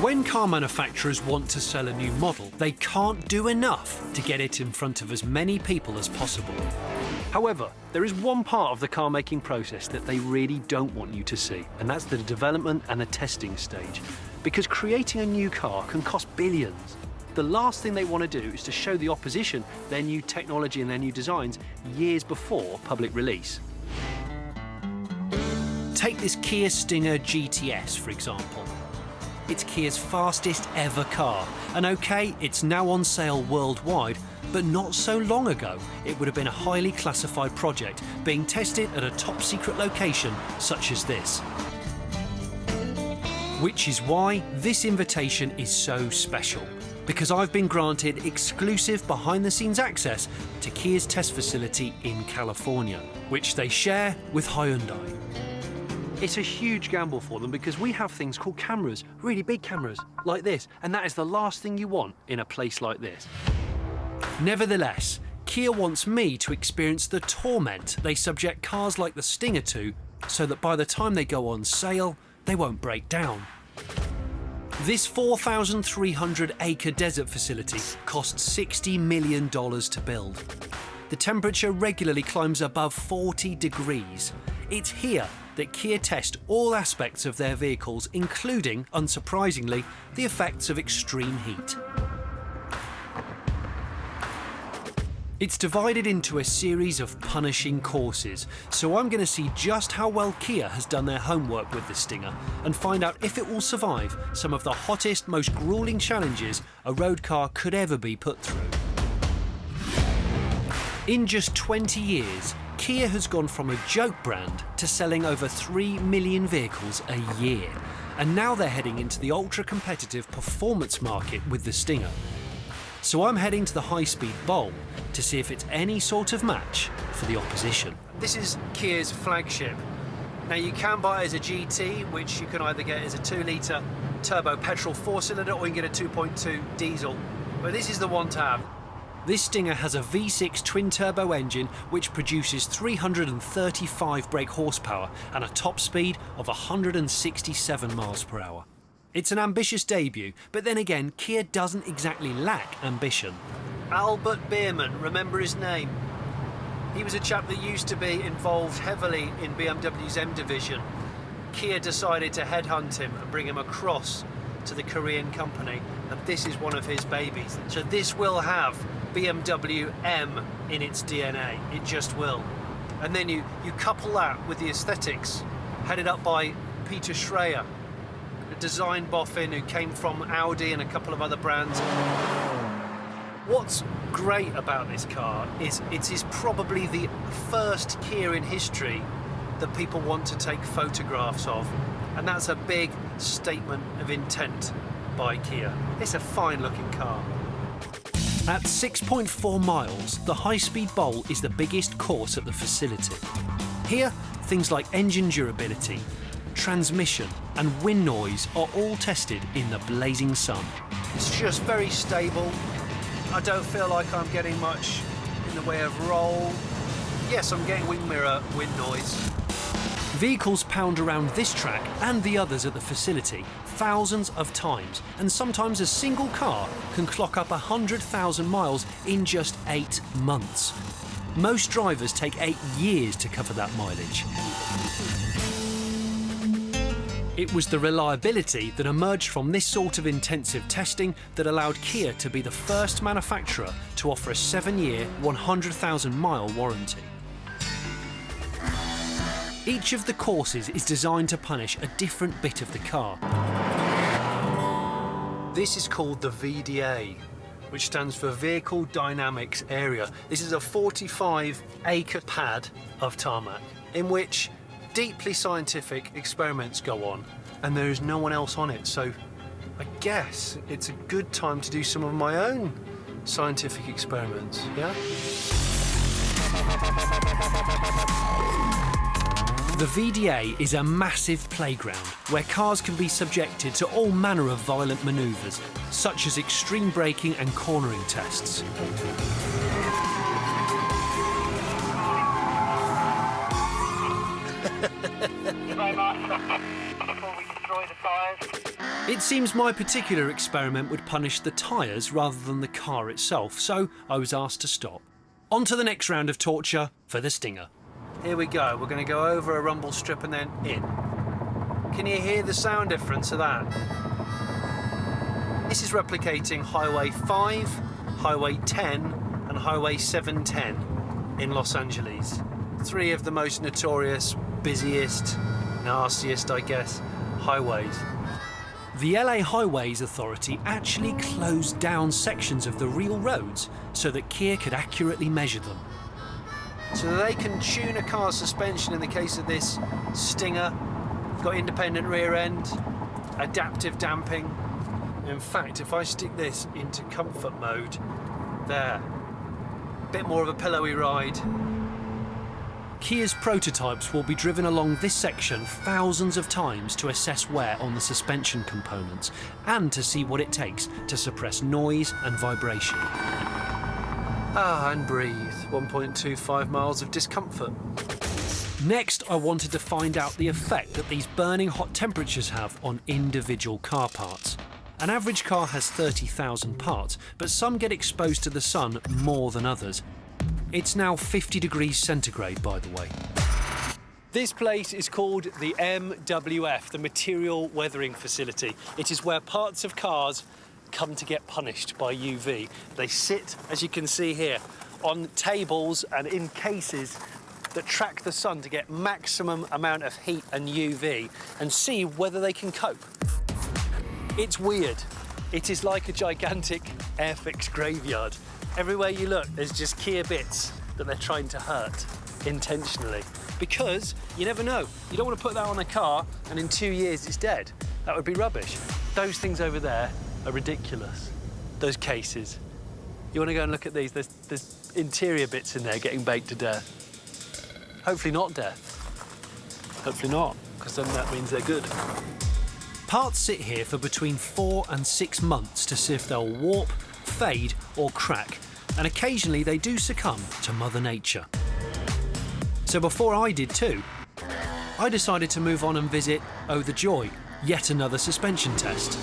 When car manufacturers want to sell a new model, they can't do enough to get it in front of as many people as possible. However, there is one part of the car making process that they really don't want you to see, and that's the development and the testing stage. Because creating a new car can cost billions. The last thing they want to do is to show the opposition their new technology and their new designs years before public release. Take this Kia Stinger GTS, for example. It's Kia's fastest ever car, and okay, it's now on sale worldwide, but not so long ago it would have been a highly classified project being tested at a top secret location such as this. Which is why this invitation is so special, because I've been granted exclusive behind-the-scenes access to Kia's test facility in California, which they share with Hyundai. It's a huge gamble for them because we have things called cameras, really big cameras, like this, and that is the last thing you want in a place like this. Nevertheless, Kia wants me to experience the torment they subject cars like the Stinger to, so that by the time they go on sale, they won't break down. This 4,300-acre desert facility cost $60 million to build. The temperature regularly climbs above 40 degrees. It's here that Kia test all aspects of their vehicles, including, unsurprisingly, the effects of extreme heat. It's divided into a series of punishing courses, so I'm going to see just how well Kia has done their homework with the Stinger and find out if it will survive some of the hottest, most grueling challenges a road car could ever be put through. In just 20 years, Kia has gone from a joke brand to selling over 3 million vehicles a year, and now they're heading into the ultra-competitive performance market with the Stinger. So I'm heading to the high-speed bowl to see if it's any sort of match for the opposition. This is Kia's flagship. Now you can buy it as a GT, which you can either get as a 2-litre turbo petrol 4-cylinder or you can get a 2.2 diesel, but this is the one to have. This Stinger has a V6 twin-turbo engine which produces 335 brake horsepower and a top speed of 167 miles per hour. It's an ambitious debut, but then again, Kia doesn't exactly lack ambition. Albert Biermann, remember his name? He was a chap that used to be involved heavily in BMW's M division. Kia decided to headhunt him and bring him across to the Korean company, and this is one of his babies. So this will have BMW M in its DNA, it just will. And then you couple that with the aesthetics, headed up by Peter Schreier, a design boffin who came from Audi and a couple of other brands. What's great about this car is it is probably the first Kia in history that people want to take photographs of, and that's a big statement of intent by Kia. It's a fine looking car. At 6.4 miles, the high-speed bowl is the biggest course at the facility. Here, things like engine durability, transmission and wind noise are all tested in the blazing sun. It's just very stable. I don't feel like I'm getting much in the way of roll. Yes, I'm getting wing mirror wind noise. Vehicles pound around this track and the others at the facility thousands of times, and sometimes a single car can clock up 100,000 miles in just 8 months. Most drivers take 8 years to cover that mileage. It was the reliability that emerged from this sort of intensive testing that allowed Kia to be the first manufacturer to offer a 7-year, 100,000-mile warranty. Each of the courses is designed to punish a different bit of the car. This is called the VDA, which stands for Vehicle Dynamics Area. This is a 45-acre pad of tarmac in which deeply scientific experiments go on, and there is no one else on it, so I guess it's a good time to do some of my own scientific experiments, yeah? The VDA is a massive playground where cars can be subjected to all manner of violent manoeuvres, such as extreme braking and cornering tests. Before we destroy the tires. It seems my particular experiment would punish the tyres rather than the car itself, so I was asked to stop. On to the next round of torture for the Stinger. Here we go, we're going to go over a rumble strip and then in. Can you hear the sound difference of that? This is replicating Highway 5, Highway 10 and Highway 710 in Los Angeles. Three of the most notorious, busiest, nastiest, I guess, highways. The LA Highways Authority actually closed down sections of the real roads so that Kia could accurately measure them. So they can tune a car's suspension in the case of this Stinger. It's got independent rear end, adaptive damping. In fact, if I stick this into comfort mode, there, a bit more of a pillowy ride. Kia's prototypes will be driven along this section thousands of times to assess wear on the suspension components and to see what it takes to suppress noise and vibration. And breathe. 1.25 miles of discomfort. Next, I wanted to find out the effect that these burning hot temperatures have on individual car parts. An average car has 30,000 parts, but some get exposed to the sun more than others. It's now 50 degrees centigrade, by the way. This place is called the MWF, the Material Weathering Facility. It is where parts of cars come to get punished by UV. They sit, as you can see here, on tables and in cases that track the sun to get maximum amount of heat and UV and see whether they can cope. It's weird. It is like a gigantic Airfix graveyard. Everywhere you look, there's just Kia bits that they're trying to hurt intentionally. Because you never know. You don't want to put that on a car and in 2 years it's dead. That would be rubbish. Those things over there are ridiculous. Those cases. You want to go and look at these? There's interior bits in there getting baked to death. Hopefully not death. Hopefully not, because then that means they're good. Parts sit here for between 4 and 6 months to see if they'll warp, fade or crack, and occasionally they do succumb to Mother Nature. So before I did too, I decided to move on and visit, oh the joy, yet another suspension test.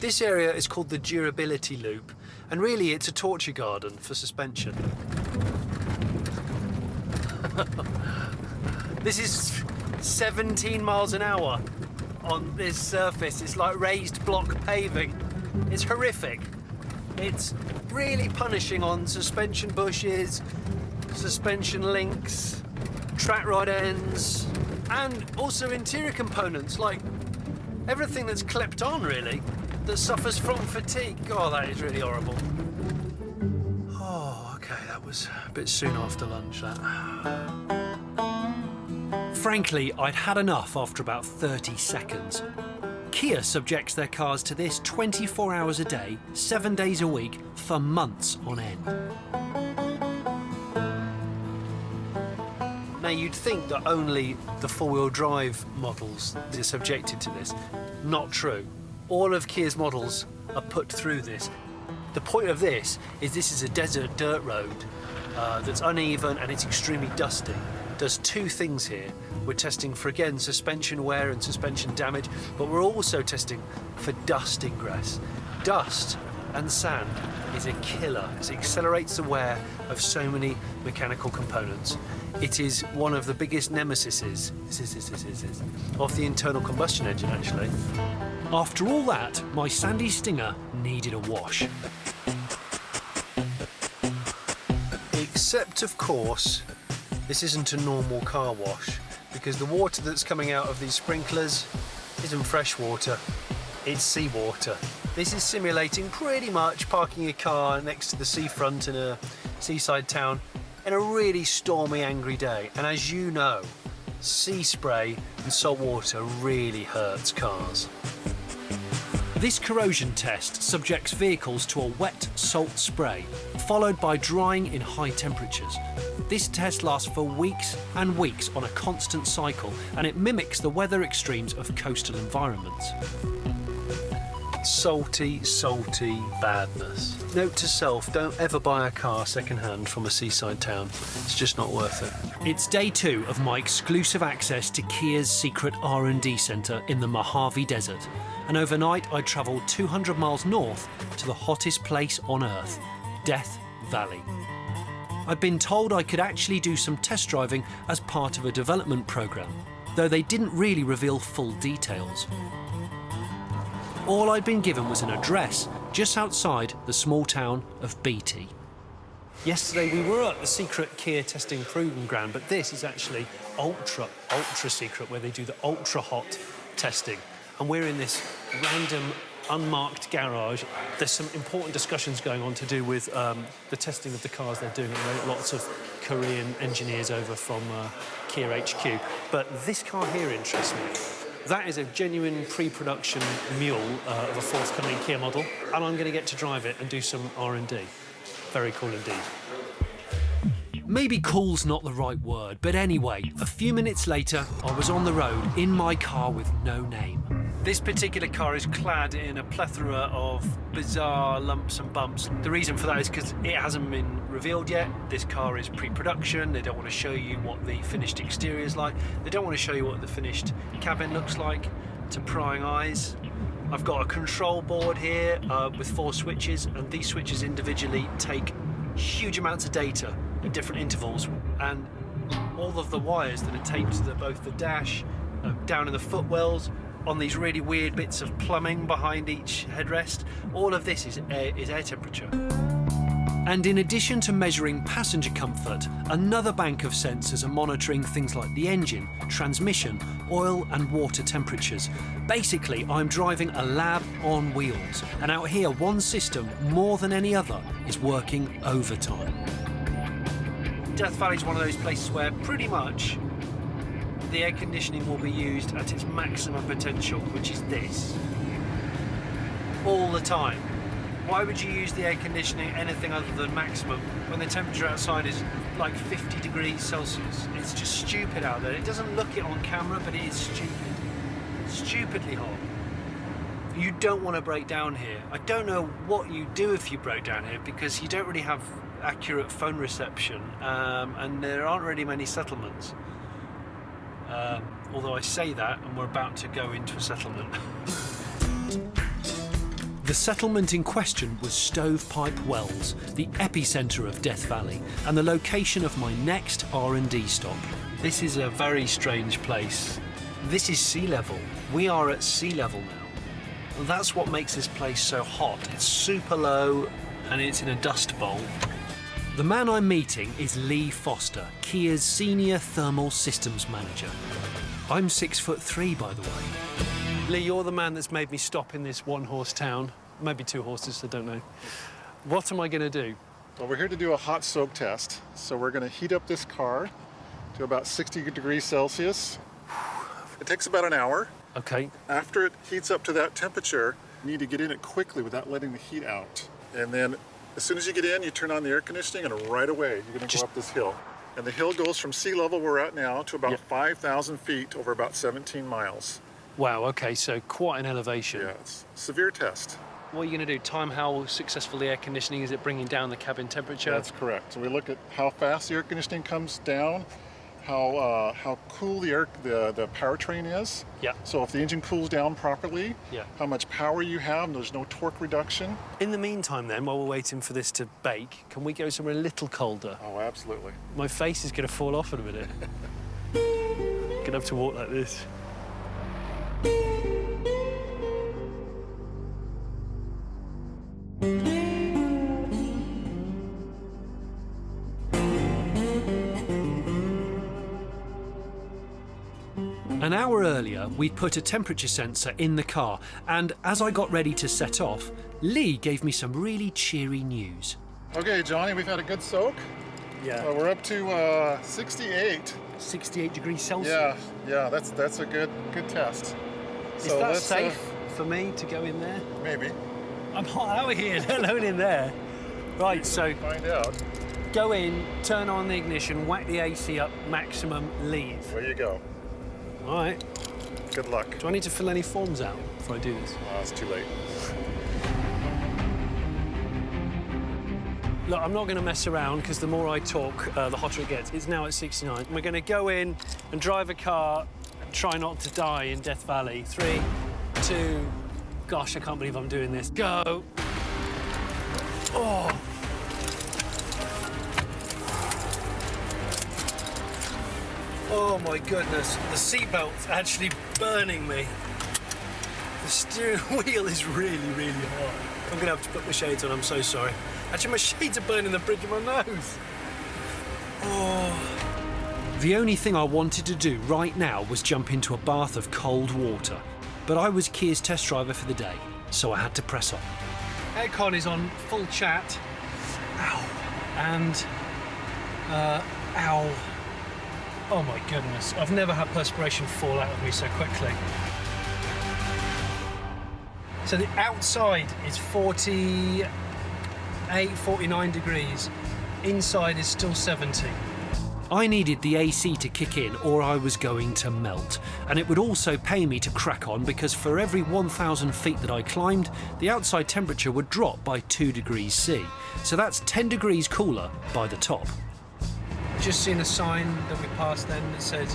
This area is called the durability loop, and really it's a torture garden for suspension. This is 17 miles an hour on this surface. It's like raised block paving. It's horrific. It's really punishing on suspension bushes, suspension links, track rod ends, and also interior components, like everything that's clipped on, really, that suffers from fatigue. Oh, that is really horrible. Oh, okay, that was a bit soon after lunch, that. Frankly, I'd had enough after about 30 seconds. Kia subjects their cars to this 24 hours a day, 7 days a week, for months on end. Now, you'd think that only the four-wheel drive models are subjected to this. Not true. All of Kia's models are put through this. The point of this is a desert dirt road that's uneven and it's extremely dusty. It does two things here. We're testing for, again, suspension wear and suspension damage, but we're also testing for dust ingress. Dust and sand is a killer. It accelerates the wear of so many mechanical components. It is one of the biggest nemesises of the internal combustion engine, actually. After all that, my sandy Stinger needed a wash. Except, of course, this isn't a normal car wash, because the water that's coming out of these sprinklers isn't fresh water, it's seawater. This is simulating pretty much parking a car next to the seafront in a seaside town in a really stormy, angry day. And as you know, sea spray and salt water really hurts cars. This corrosion test subjects vehicles to a wet salt spray, followed by drying in high temperatures. This test lasts for weeks and weeks on a constant cycle, and it mimics the weather extremes of coastal environments. Salty, salty badness. Note to self, don't ever buy a car second-hand from a seaside town. It's just not worth it. It's day 2 of my exclusive access to Kia's secret R&D centre in the Mojave Desert. And overnight I travelled 200 miles north to the hottest place on Earth, Death Valley. I'd been told I could actually do some test driving as part of a development programme, though they didn't really reveal full details. All I'd been given was an address just outside the small town of Beatty. Yesterday we were at the secret Kia testing proving ground, but this is actually ultra secret, where they do the ultra hot testing. And we're in this random unmarked garage. There's some important discussions going on to do with the testing of the cars they're doing. There are lots of Korean engineers over from Kia HQ. But this car here interests me. That is a genuine pre-production mule of a forthcoming Kia model, and I'm going to get to drive it and do some R&D. Very cool indeed. Maybe cool's not the right word, but anyway, a few minutes later, I was on the road in my car with no name. This particular car is clad in a plethora of bizarre lumps and bumps. The reason for that is because it hasn't been revealed yet. This car is pre-production. They don't want to show you what the finished exterior is like. They don't want to show you what the finished cabin looks like to prying eyes. I've got a control board here with 4 switches, and these switches individually take huge amounts of data at different intervals, and all of the wires that are taped to both the dash, down in the footwells, on these really weird bits of plumbing behind each headrest, all of this is air temperature. And in addition to measuring passenger comfort, another bank of sensors are monitoring things like the engine, transmission, oil and water temperatures. Basically, I'm driving a lab on wheels, and out here one system, more than any other, is working overtime. Death Valley is one of those places where pretty much the air conditioning will be used at its maximum potential, which is this, all the time. Why would you use the air conditioning anything other than maximum when the temperature outside is like 50 degrees Celsius? It's just stupid out there. It doesn't look it on camera, but it is stupid. Stupidly hot. You don't want to break down here. I don't know what you do if you break down here, because you don't really have accurate phone reception, and there aren't really many settlements. Although I say that, and we're about to go into a settlement. The settlement in question was Stovepipe Wells, the epicentre of Death Valley, and the location of my next R&D stop. This is a very strange place. This is sea level. We are at sea level now. That's what makes this place so hot. It's super low, and it's in a dust bowl. The man I'm meeting is Lee Foster, Kia's Senior Thermal Systems Manager. I'm 6'3", by the way. Lee, you're the man that's made me stop in this one-horse town. Maybe 2 horses, I don't know. What am I going to do? Well, we're here to do a hot soak test. So we're going to heat up this car to about 60 degrees Celsius. It takes about an hour. Okay. After it heats up to that temperature, you need to get in it quickly without letting the heat out. And then as soon as you get in, you turn on the air conditioning, and right away you're going to go up this hill. And the hill goes from sea level we're at now to about 5,000 feet over about 17 miles. Wow, okay, so quite an elevation. Yeah, it's a severe test. What are you going to do? Time how successful the air conditioning is at bringing down the cabin temperature? That's correct. So we look at how fast the air conditioning comes down, how cool the powertrain is. Yeah. So if the engine cools down properly, yeah, how much power you have, and there's no torque reduction. In the meantime then, while we're waiting for this to bake, can we go somewhere a little colder? Oh, absolutely. My face is going to fall off in a minute. Gonna have to walk like this. An hour earlier, we'd put a temperature sensor in the car, and as I got ready to set off, Lee gave me some really cheery news. Okay, Johnny, we've had a good soak. Yeah. We're up to 68. 68 degrees Celsius. Yeah, that's a good test. Is that safe for me to go in there? Maybe. I'm hot out here, let alone in there. Right, so find out. Go in, turn on the ignition, whack the AC up, maximum, leave. There you go. All right. Good luck. Do I need to fill any forms out before I do this? Oh, it's too late. Look, I'm not going to mess around because the more I talk, the hotter it gets. It's now at 69. We're going to go in and drive a car and try not to die in Death Valley. 3, 2... Gosh, I can't believe I'm doing this. Go! Oh! Oh, my goodness. The seatbelt's actually burning me. The steering wheel is really, really hot. I'm going to have to put my shades on, I'm so sorry. Actually, my shades are burning the bridge of my nose. Oh. The only thing I wanted to do right now was jump into a bath of cold water. But I was Kia's test driver for the day, so I had to press on. Aircon is on full chat. Ow. And, ow. Oh my goodness, I've never had perspiration fall out of me so quickly. So the outside is 48, 49 degrees. Inside is still 70. I needed the AC to kick in or I was going to melt. And it would also pay me to crack on because for every 1,000 feet that I climbed, the outside temperature would drop by 2 degrees C. So that's 10 degrees cooler by the top. Just seen a sign that we passed then that said,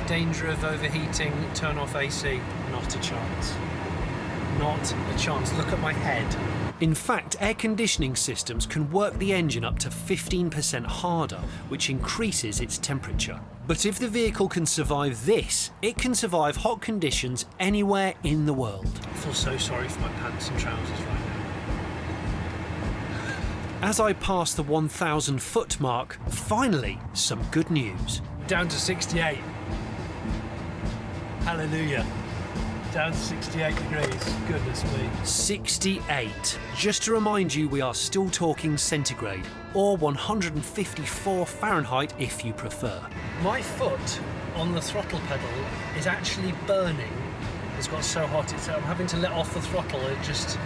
danger of overheating, turn off AC. Not a chance. Not a chance. Look at my head. In fact, air conditioning systems can work the engine up to 15% harder, which increases its temperature. But if the vehicle can survive this, it can survive hot conditions anywhere in the world. I feel so sorry for my pants and trousers right now. As I pass the 1,000 foot mark, finally, some good news. Down to 68. Hallelujah. Down to 68 degrees. Goodness me. 68. Just to remind you, we are still talking centigrade, or 154 Fahrenheit if you prefer. My foot on the throttle pedal is actually burning. It's got so hot, I'm having to let off the throttle and just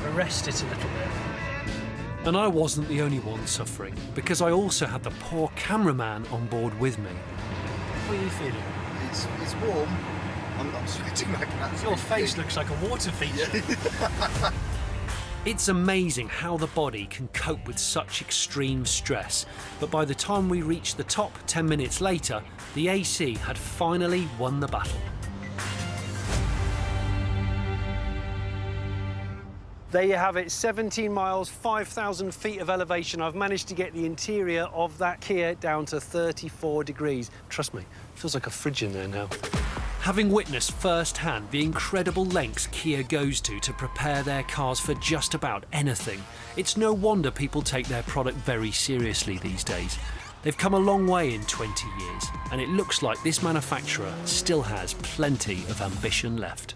arrest it a little bit. And I wasn't the only one suffering, because I also had the poor cameraman on board with me. What are you feeling? It's warm. I'm sweating like that. Your face looks like a water feature. Yeah. It's amazing how the body can cope with such extreme stress. But by the time we reached the top 10 minutes later, the AC had finally won the battle. There you have it, 17 miles, 5,000 feet of elevation. I've managed to get the interior of that Kia down to 34 degrees. Trust me, it feels like a fridge in there now. Having witnessed firsthand the incredible lengths Kia goes to prepare their cars for just about anything, it's no wonder people take their product very seriously these days. They've come a long way in 20 years, and it looks like this manufacturer still has plenty of ambition left.